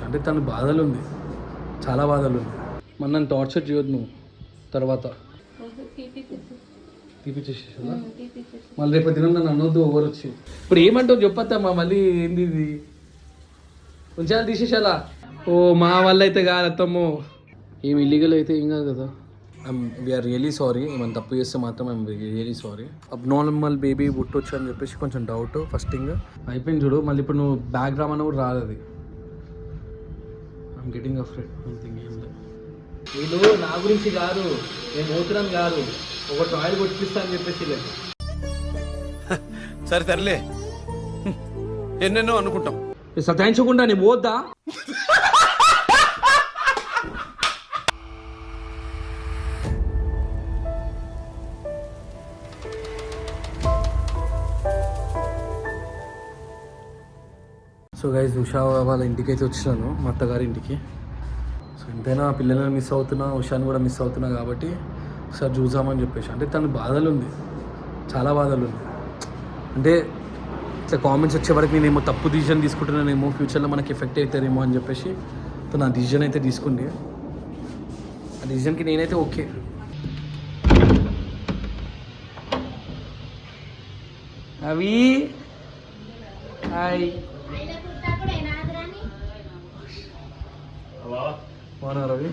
అంటే తన బాధలు ఉంది, చాలా బాధలు ఉంది. మన నన్ను టార్చర్ చేయొద్దు నువ్వు. తర్వాత తీపిచ్చేసేసా మళ్ళీ రేపు దినం నన్ను అనొద్దు ఓవర్ వచ్చి. ఇప్పుడు ఏమంటావు చెప్పొద్దమ్మా మళ్ళీ ఏంది ఇది కొంచెం తీసేసేలా. ఓ మా వల్ల అయితే కాదు అత్తమ్మో. ఏమి ఇల్లీగల్ అయితే ఏం కాదు కదా. We are really sorry. ఏమైనా తప్పు చేస్తే మాత్రం I'm really sorry. Abnormal baby పుట్టొచ్చు అని చెప్పేసి కొంచెం డౌట్ ఫస్ట్ థింగ్ అయిపోయింది చూడు. మళ్ళీ ఇప్పుడు నువ్వు బ్యాక్ రామన్నా కూడా రాదు అది. I'm getting afraid. వీళ్ళు నా గురించి కాదు, నేను పోతున్నాను కాదు, ఒక ట్రాయల్ కొట్టిస్తా అని చెప్పేసి లేదు. సరే తరలే, ఎన్నెన్నో అనుకుంటాం. సతాయించకుండా నేను పోద్దా. సో గైస్ ఉషా వాళ్ళ ఇంటికి అయితే వచ్చినాను, మా అత్తగారి ఇంటికి. సో ఎంతైనా పిల్లలను మిస్ అవుతున్నా, ఉషాని కూడా మిస్ అవుతున్నా కాబట్టి ఒకసారి చూసామని చెప్పేసి. అంటే తన బాధలు ఉంది, చాలా బాధలు ఉంది. అంటే ఇట్లా కామెంట్స్ వచ్చే వరకు నేనేమో తప్పు డిసిజన్ తీసుకుంటున్నానేమో, ఫ్యూచర్లో మనకి ఎఫెక్ట్ అవుతారేమో అని చెప్పేసి తను ఆ డిసిజన్ అయితే తీసుకుంది. ఆ డిసిజన్కి నేనైతే ఓకే. అవి హాయ్ బాగున్నా రవి.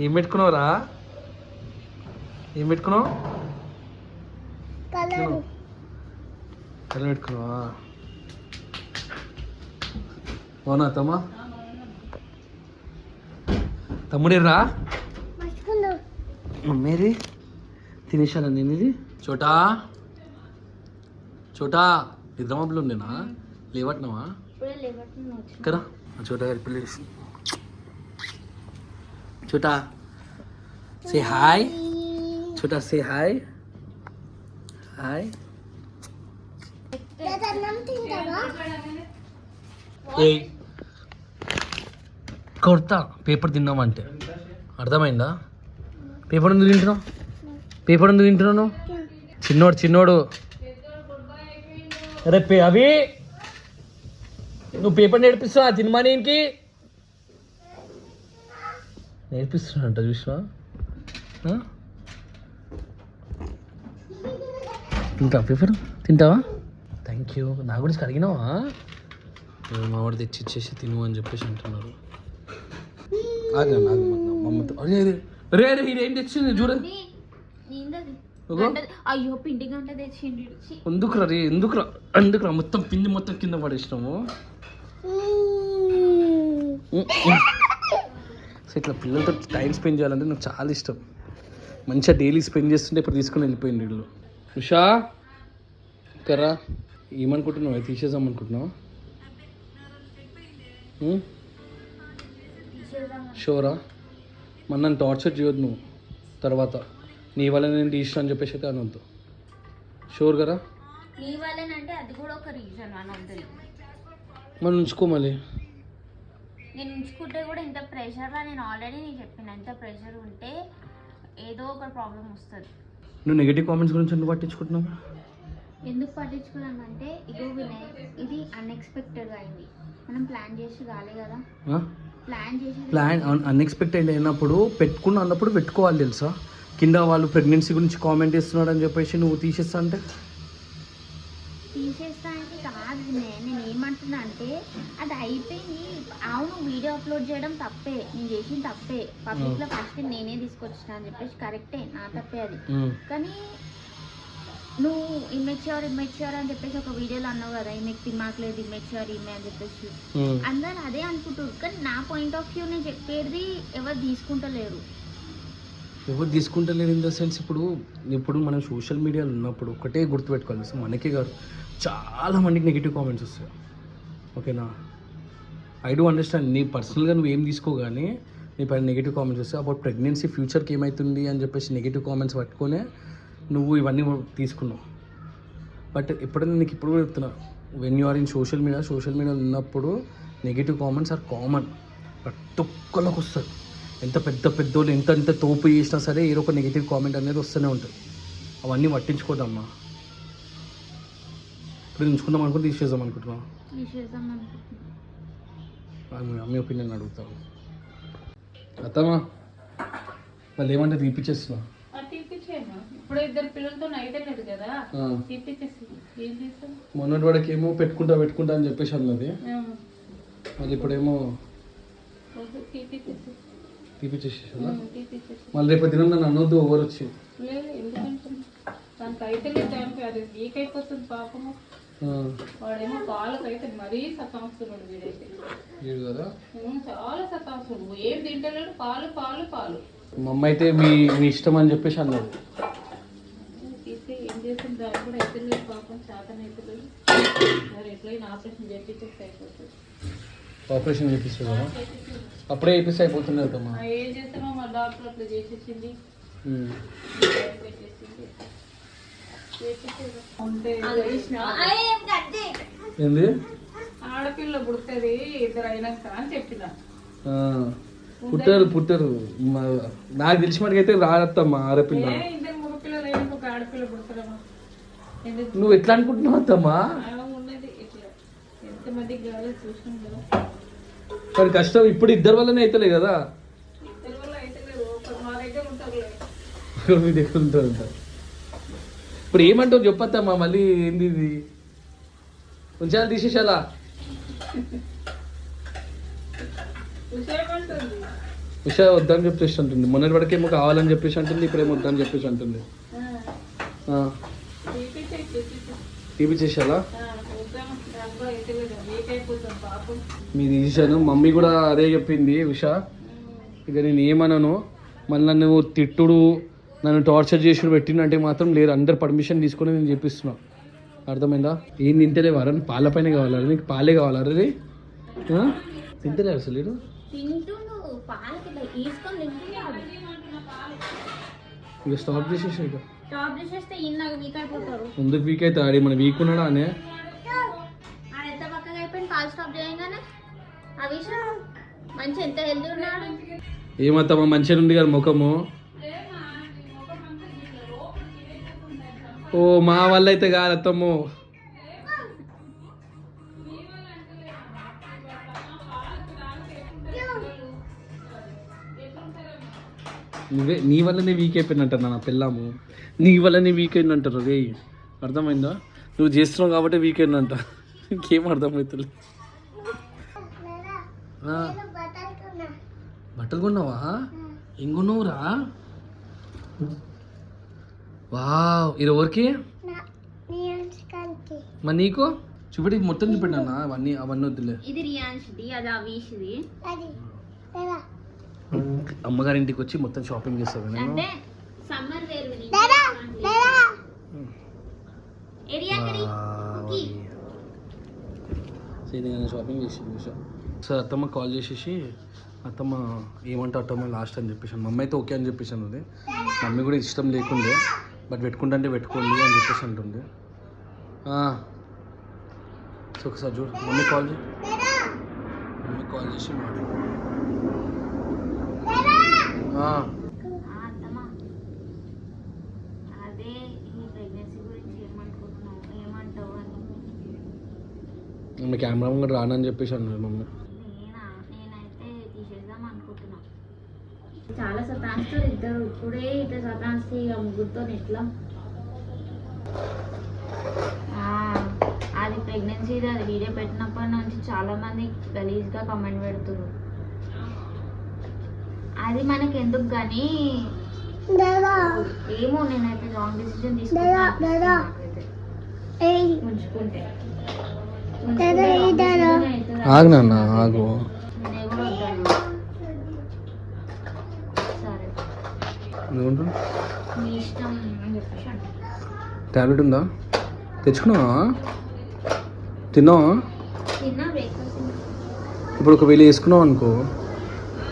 ఏం పెట్టుకున్నావురా? ఏం పెట్టుకున్నావు? కలర్ పెట్టుకున్నావా? బాగున్నా తమ్మా? తమ్ముడేరా మమ్మీది తినేసాను నేను. ఇది చోటా చోటా నిద్రమబ్బులు ఉండేనా? లేవట్నావా? కదా చోటా గారి పిల్ల చోటా సే హాయ్. చోటా సే హాయ్. హాయ్. ఏ కొడతా పేపర్ తిన్నామంటే అర్థమైందా? పేపర్ ఎందుకు తింటున్నావు? పేపర్ ఎందుకు తింటున్నావు నువ్వు? చిన్నోడు అరే అవి నువ్వు పేపర్ నేర్పిస్తున్నావు తినమానికి. నేర్పిస్తున్నా చూసినా? తింటావా పేపర్? తింటావా? Thank you. నా గురించి అడిగినావా? మా వాడు తెచ్చి ఇచ్చేసి తిను అని చెప్పేసి అంటున్నారు. మమ్మతో అరే అరే అరే ఇదేం తెచ్చింది చూడండి. అయ్యో పిండి గంట తెచ్చింది. ఎందుకురా రే ఎందుకురా మొత్తం పిండి మొత్తం కింద పడేసినాము. సో ఇట్లా పిల్లలతో టైం స్పెండ్ చేయాలంటే నాకు చాలా ఇష్టం. మంచిగా డైలీ స్పెండ్ చేస్తుంటే ఇప్పుడు తీసుకుని వెళ్ళిపోయింది వీళ్ళు. ఉషా కరా ఏమనుకుంటున్నావు? తీసేద్దాం అనుకుంటున్నావా? షోరా? మన నన్ను టార్చర్ చేయొద్దు నువ్వు. తర్వాత నీ వల్ల నేను తీసిన అని చెప్పేసి అయితే అనొద్దు. షూర్ కదా? నీ వల్లనంటే అది కూడా ఒక రీజన్ అనొద్దు. మనం ఉంచుకో. మళ్ళీ నేను ఉంచుకుంటే కూడా ఇంత ప్రెషర్లా నేను ఆల్రెడీ నీకు చెప్పిన, ఇంత ప్రెషర్ ఉంటే ఏదో ఒక ప్రాబ్లం వస్తుంది. నువ్వు నెగిటివ్ కామెంట్స్ గురించి ఎందుకు పట్టించుకుంటున్నావు? ఎందుకు పట్టించుకున్నామంటే ఇగో వినయ్, ఇది అన్ఎక్స్పెక్టెడ్గా అయింది. మనం ప్లాన్ చేసి రాలే కదా. ప్లాన్ అన్ఎక్స్పెక్టెడ్ అయినప్పుడు అన్నప్పుడు పెట్టుకోవాలి తెలుసా? కింద వాళ్ళు ప్రెగ్నెన్సీ గురించి కామెంట్ చేస్తున్నాడు అని చెప్పేసి నువ్వు తీసేస్తా అంటే కాదు. నేను ఏమంటున్నా అంటే అది అయిపోయింది. అవును వీడియో అప్లోడ్ చేయడం తప్పే, నేను చేసిన తప్పే. పబ్లిక్ లో ఫస్ట్ నేనే తీసుకొచ్చిన అని చెప్పేసి కరెక్టే, నా తప్పే అది. కానీ నువ్వు ఇమ్మెచ్యూర్ అని చెప్పేసి ఒక వీడియోలో అన్నావు కదా, ఈమెకి దిమాక్ లేదు, ఇమ్మెచ్యూర్ ఈమె అని చెప్పేసి అందరూ అదే అనుకుంటారు. కానీ నా పాయింట్ ఆఫ్ వ్యూ నేను చెప్పేది ఎవరు తీసుకుంటలేరు ఇన్ ద సెన్స్ ఇప్పుడు మనం సోషల్ మీడియాలో ఉన్నప్పుడు ఒకటే గుర్తుపెట్టుకోవాలి, మనకే కాదు చాలా మందికి నెగిటివ్ కామెంట్స్ వస్తాయి. ఓకేనా? I do understand. నీ పర్సనల్గా నువ్వు ఏం తీసుకోగానే నీ పైన నెగిటివ్ కామెంట్స్ వస్తాయి. అబౌట్ ప్రెగ్నెన్సీ ఫ్యూచర్కి ఏమవుతుంది అని చెప్పేసి నెగిటివ్ కామెంట్స్ పట్టుకొనే నువ్వు ఇవన్నీ తీసుకున్నావు. బట్ ఎప్పుడైనా నీకు ఇప్పుడు కూడా చెప్తున్నా, when you are in social మీడియాలో ఉన్నప్పుడు నెగిటివ్ కామెంట్స్ ఆర్ కామన్. ప్రతి ఒక్కళ్ళకి వస్తుంది. ఎంత పెద్దోళ్ళు ఎంత తోపు చేసినా సరే ఏదో ఒక నెగిటివ్ కామెంట్ అనేది వస్తూనే ఉంటుంది. అవన్నీ పట్టించుకోదమ్మా. ఇప్పుడు ఉంచుకుందాం అనుకుంటే తీసేద్దాం అనుకుంటున్నాం. తీసేద్దాం అనుకుంటున్నా. మీ ఒపీనియన్ అడుగుతాను. అత్తమ్మా వాళ్ళు ఏమంటే తీపిచ్చేస్తున్నా. తీపిచ్చేయమ్మా. ఇప్పుడు ఇద్దరు పిల్లలతో అయితే లేదు కదా, తీపిచ్చేసి ఏం చేస్తాం. మొన్నటి వాడికి ఏమో పెట్టుకుంటా అని చెప్పేసి అన్నది. మళ్ళీ ఇప్పుడేమో తీపిచ్చేసేసా. మళ్ళీ రేపు దినం నన్ను అనొద్దు ఓవర్ వచ్చి. లేదు ఎందుకంటే దానికి అయితే లేదు, దానికి అది వీక్ అయిపోతుంది పాపము. వాడేమో పాలకు అయితే మరీ సతాంస్తున్నాడు వీడైతే. వీడు కదా చాలా సతాంస్తున్నాడు, ఏం తింటలేడు, పాలు పాలు పాలు. మా అమ్మ అయితే మీ ఇష్టం అని చెప్పేసి అన్నది. తీస్తే ఏం చేస్తుంది, దానికి కూడా అయితే లేదు పాపం, శాతం అయితే లేదు. మరి ఎట్లయినా ఆపరేషన్ చేపించేస్తే అయిపోతుంది. ఆపరేషన్ చేపిస్తుందా? అప్పుడే చేపిస్తే అయిపోతుంది కదమ్మా. ఏం చేస్తామో మా డాక్టర్ అట్లా చేసేసింది, పెట్టేసింది. ఏంది ఆడపిల్ల పుడుతుంది ఇద్దరు అయినాక అని చెప్పిన. పుట్టారు నాకు తెలిసి మనకైతే రాదమ్మా ఆడపిల్ల. ఇద్దరు మగ పిల్లలు అయినాక ఒక ఆడపిల్ల పుడతారమ్మా. నువ్వు ఎట్లా అనుకుంటున్నావు అత్తమ్మా? ఉన్నది ఇట్లా ఎంతమంది గాలి చూసినాం కదా. కానీ కష్టం ఇప్పుడు ఇద్దరు వల్లనే అవుతలే కదా. ఇద్దరి వల్ల అయితే లేదు, ఒకరు మా దగ్గర ఉంటారు, మీ దగ్గర ఉంటారు. ఇప్పుడు ఏమంటావు చెప్పత్తమ్మా? మళ్ళీ ఏంది ఇది కొంచెం తీసేసాలా? ఉషా వద్దని చెప్పేసి అంటుంది. మొన్నటి వరకేమో కావాలని చెప్పేసి అంటుంది, ఇప్పుడేమో వద్దని చెప్పేసి అంటుంది. తీపిచ్చేసాలా? మీరు తీసాను. మమ్మీ కూడా అదే చెప్పింది ఉషా. ఇక నేను ఏమన్నాను, మళ్ళీ నన్ను తిట్టుడు నన్ను టార్చర్ చేసుడు పెట్టినంటే మాత్రం లేదు. అందరు పర్మిషన్ తీసుకొని నేను చెప్పిస్తున్నా. అర్థమైందా? ఏం తింటలే వారని పాల పైన కావాలా? నీకు పాలే కావాలా? రే తింటలే అసలు లేడు. ఇక స్టాప్ చేసేసా. ఇక ముందుకు వీక్ అవుతా ఆడి మన వీక్ ఉన్నాడా అనే ఏమత్తమ్మా మంచిగా ఉంది కదా ముఖము. ఓ మా వల్ల అయితే కాదు అత్తమ్మో. నీ వల్లనే వీక్ అయిపోయినట్టు నా పిల్లము. నీ వల్లనే వీక్ అయిందంటారు. రే అర్థమైందా? నువ్వు చేస్తున్నావు కాబట్టి వీక్ అయిందంట. ఇంకేం అర్థమవుతుంది. బట్టలు కొన్నావా? ఏం కొన్నావురా? వావ్, ఇది ఎవరికి? మరి నీకు చూపెట్టి మొత్తం చూపెట్టానా? అవన్నీ వద్దులే. ఇది రియాన్షిది, అది అవీష్ది. అమ్మగారింటికి వచ్చి మొత్తం షాపింగ్ చేస్తాను నేను. అంటే సమ్మర్ వేర్ షాపింగ్ చేసింది. సార్ అత్తమ్మ కాల్ చేసేసి అత్తమ్మ ఏమంటే అత్తమ్మ లాస్ట్ అని చెప్పేసాను. మమ్మీ అయితే ఓకే అని చెప్పేసాను. అది మమ్మీ కూడా ఇష్టం లేకుండే, బట్ పెట్టుకుంటే పెట్టుకోండి అని చెప్పేసి అంటుంది. సో ఒకసారి చూడు, మమ్మీ కాల్ చేసి మాట్లాడు. అదే ఈ ప్రెగ్నెన్సీ గురించి ఏమనుకుంటున్నావు, ఏమంటావు అని. మీ కెమెరా ముందు రానని చెప్పేసి అన్నది మమ్మీ. నేనైతే తీసేద్దాం అనుకుంటున్నా. చాలా సతాయిస్తారు ఇద్దరు. ఇప్పుడే ఇట్లా సతాయిస్తే ఇక ముగ్గురితో ఎట్లా? అది ప్రెగ్నెన్సీ అది వీడియో పెట్టినప్పటి నుంచి చాలా మంది గలీజ్గా కమెంట్ పెడుతున్నారు. అది మనకి ఎందుకు కానీ ఏమో, నేనైతే రాంగ్ డిసిజన్ తీసుకుంటా. ఉంచుకుంటే ఆగు నాన్న ఆగు. మీ ఇష్టం అని చెప్పేసి అంటే. టాబ్లెట్ ఉందా? తెచ్చుకున్నావా? తిన్నావా? తిన్నా, బ్రేక్ఫాస్ట్. ఇప్పుడు ఒకవేళ వేసుకున్నావు అనుకో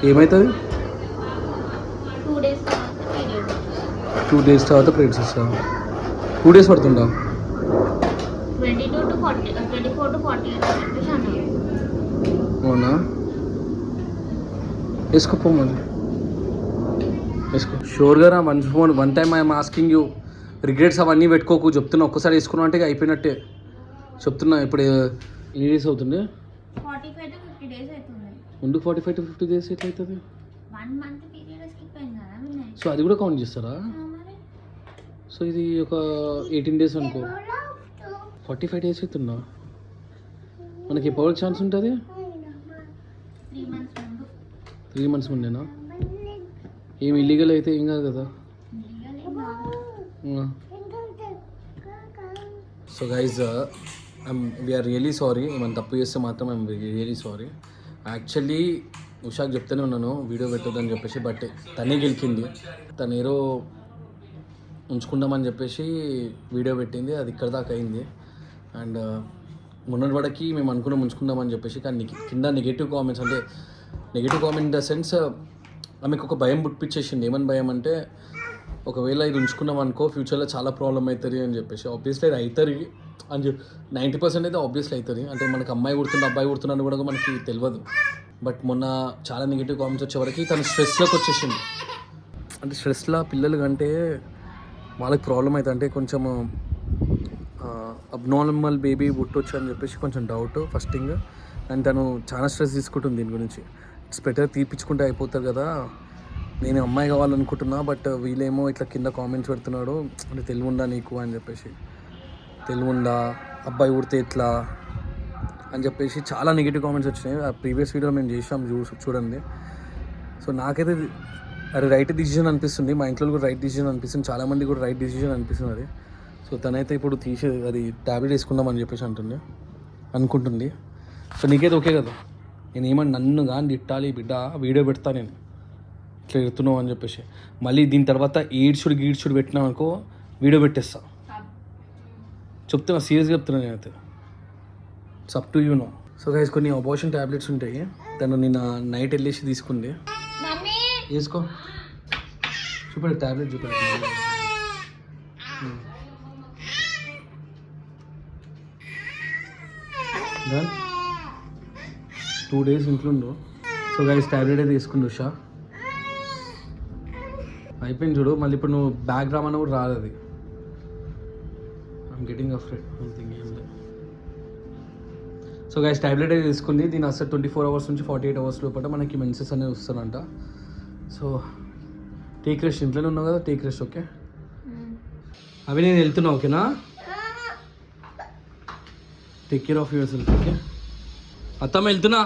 ఏమవుతుంది? 2 days తర్వాత పీరియడ్. 2 days తర్వాత పీరియడ్స్ వస్తా. 2 days పడుతుందా? 22 to 40, 24 to 40 అని చెప్పేసి అన్నారు. అవునా? వేసుకోపో మరి, వేసుకో. షూర్గా రా. One time I'm asking you. Regrets అవన్నీ పెట్టుకోకు చెప్తున్నా. ఒక్కసారి వేసుకున్నావు అంటే అయిపోయినట్టే చెప్తున్నా. ఇప్పుడు ఎన్ని డేస్ అవుతుంది? 45 to 50 days అవుతుంది. ముందు 45 to 50 డేస్ ఎట్లయితుంది? 1 month పీరియడ్ స్కిప్ అయింది కదా వినయ్. సో అది కూడా కౌంట్ చేస్తారా? మరి సో ఇది ఒక 18 డేస్ అనుకో, 45 డేస్ అవుతున్నా మనకి ఎప్పుడు ఛాన్స్ ఉంటుంది? 3 months ముందు. 3 months ముందేనా? ఏం ఇల్లీగల్ అయితే ఏం కాదు కదా. లీగల్ ఏం కాదు. So guys we're really sorry. ఏమైనా తప్పు చేస్తే మాత్రం ఐఎమ్ రియలీ సారీ. యాక్చువల్లీ ఉషాకి చెప్తూనే ఉన్నాను వీడియో పెట్టొద్దని చెప్పేసి, బట్ తనే గెలిచింది. తను ఏదో ఉంచుకుందామని చెప్పేసి వీడియో పెట్టింది, అది ఇక్కడ దాకా అయింది. అండ్ మొన్నటి వరకు మేము అనుకున్నాం ఉంచుకుందామని చెప్పేసి, కానీ కింద నెగిటివ్ కామెంట్స్, అంటే negative comment in the sense ఆమెకు ఒక భయం పుట్టించేసింది. ఏమని భయం అంటే, ఒకవేళ ఇది ఉంచుకున్నాం అనుకో ఫ్యూచర్లో చాలా ప్రాబ్లం అవుతుంది అని చెప్పేసి. ఆబ్వియస్లీ అది అవుతుంది అని చెప్పి 90% అయితే ఆబ్వియస్లీ అవుతుంది. అంటే మనకు అమ్మాయి కుడుతుంది అబ్బాయి కుడుతున్నాను కూడా మనకి తెలియదు. బట్ మొన్న చాలా నెగిటివ్ కామెంట్స్ వచ్చేవరకు తను స్ట్రెస్లోకి వచ్చేసింది. అంటే స్ట్రెస్లో పిల్లలు కంటే వాళ్ళకి ప్రాబ్లం అవుతుంది. అంటే కొంచెం అబ్నార్మల్ బేబీ పుట్టొచ్చు అని చెప్పేసి కొంచెం డౌట్ ఫస్ట్ థింగ్. అండ్ తను చాలా స్ట్రెస్ తీసుకుంటుంది దీని గురించి. ఇట్స్ బెటర్ తీపిచ్చుకుంటే అయిపోతుంది కదా, నేను అమ్మాయి కావాలనుకుంటున్నా, బట్ వీళ్ళేమో ఇట్లా కింద కామెంట్స్ పెడుతున్నాడు, అంటే తెలివి ఉందా నీకు అని చెప్పేసి, తెలివి ఉందా అబ్బాయి ఉడితే ఎట్లా అని చెప్పేసి చాలా నెగిటివ్ కామెంట్స్ వచ్చినాయి. ఆ ప్రీవియస్ వీడియో మేము చేసాం, చూడండి. సో నాకైతే అది రైట్ డిసిజన్ అనిపిస్తుంది, మా ఇంట్లో కూడా రైట్ డిసిజన్ అనిపిస్తుంది, చాలామంది కూడా రైట్ డిసిజన్ అనిపిస్తుంది అది. సో తనైతే ఇప్పుడు అది ట్యాబ్లెట్ వేసుకుందామని చెప్పేసి అనుకుంటుంది. సో నీకైతే ఓకే కదా? నేను ఏమన్నా నన్ను కానీ తిట్టాలి బిడ్డ, వీడియో పెడతా నేను ఇట్లా ఎడుతున్నావు అని చెప్పేసి, మళ్ళీ దీని తర్వాత గీడ్చుడు పెట్టినావు అనుకో వీడియో పెట్టేస్తా. చెప్తున్నా, సీరియస్గా చెప్తున్నా నేనైతే. It's up to you know. So guys కొన్ని అబార్షన్ ట్యాబ్లెట్స్ ఉంటాయి, తను నిన్న నైట్ వెళ్ళేసి తీసుకుంది. మమ్మీ వేసుకో, చూపెడు ట్యాబ్లెట్ చూపెడు. 2 days ఇంట్లో ఉండు. సో గైస్ ట్యాబ్లెట్ అయితే తీసుకుంది ఉషా, అయిపోయింది చూడు. మళ్ళీ ఇప్పుడు నువ్వు బ్యాగ్ రామన్నా కూడా రాదు అది. ఐఎమ్ గెటింగ్ అఫ్రేడ్ సంథింగ్ ఏం లేదు. సో గైస్ ట్యాబ్లెట్ అయితే తీసుకుంది. దీని అసలు 24 hours నుంచి 48 hours లోపల మనకి మెన్సెస్ అనేవి వస్తానంట. సో టేక్ రెస్ట్, ఇంట్లోనే ఉన్నావు కదా, టేక్ రెస్ట్. ఓకే అవి నేను వెళ్తున్నా, ఓకేనా? Take care of your self. Okay అత్తమ్మ వెళ్తున్నా.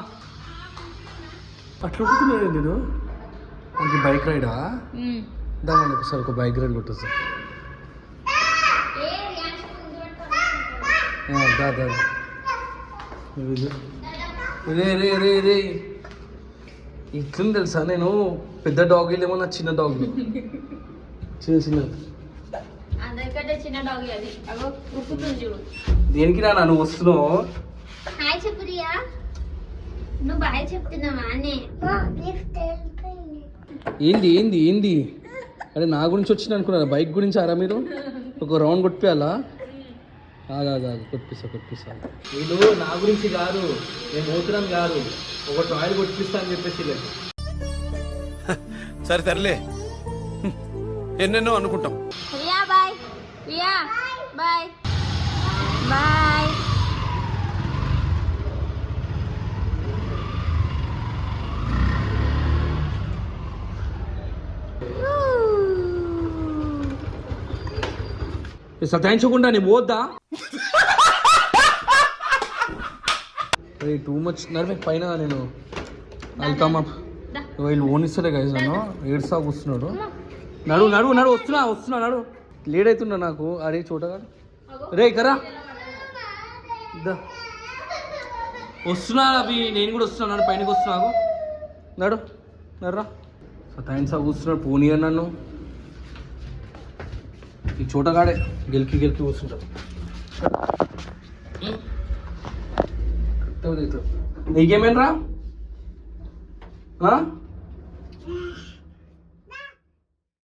అట్లా ఉంటున్నాడు నేను. మనకి బైక్ రైడా? దాని ఒకసారి ఒక బైక్ రైడ్ కొట్టేస్తా. రే ఇట్లని తెలుసా, నేను పెద్ద డాగ్ ఏమో నా చిన్న డాగ్ చిన్న అందరికంటే చిన్న డాగ్ అది. అగో ఉప్పుతుంది చూడు. దేనికి రా నువ్వు వస్తున్నావు? హాయ్ చెప్పు రియా. నువ్వు బాయ్ చెప్తున్నావా అని? ఏంది అరే నా గురించి వచ్చింది అనుకున్నారా? బైక్ గురించి ఆరా మీరు? ఒక రౌండ్ కొట్టిపోయాలా? కొట్టిస్తా. వీళ్ళు నా గురించి కాదు, నేను పోతున్నాను కాదు, ఒక టాయిల్ కొట్టిస్తా అని చెప్పేసి లేదు. సరే తరలే, ఎన్నెన్నో అనుకుంటాం. Riya bye. Riya bye bye. సతాయించకుండా నేను పోద్దా? టూ మచ్ నడిపే పైన నేను వెళ్తామా? వీళ్ళు ఓనిస్తలే గైజ్, నన్ను ఏడ్సా కూర్చున్నాడు. నడు వస్తున్నా నడు. లేట్ అవుతున్నా నాకు. అరే చోటగా రే కరా వస్తున్నా అవి, నేను కూడా వస్తున్నాను. పైనకి వస్తున్నాను. నడురా. సతాయించా కూర్చున్నాడు. పోనీయా నన్ను. ఈ చోటగాడే గెలికి కూర్చుంటాడు. నీకేమేనరా?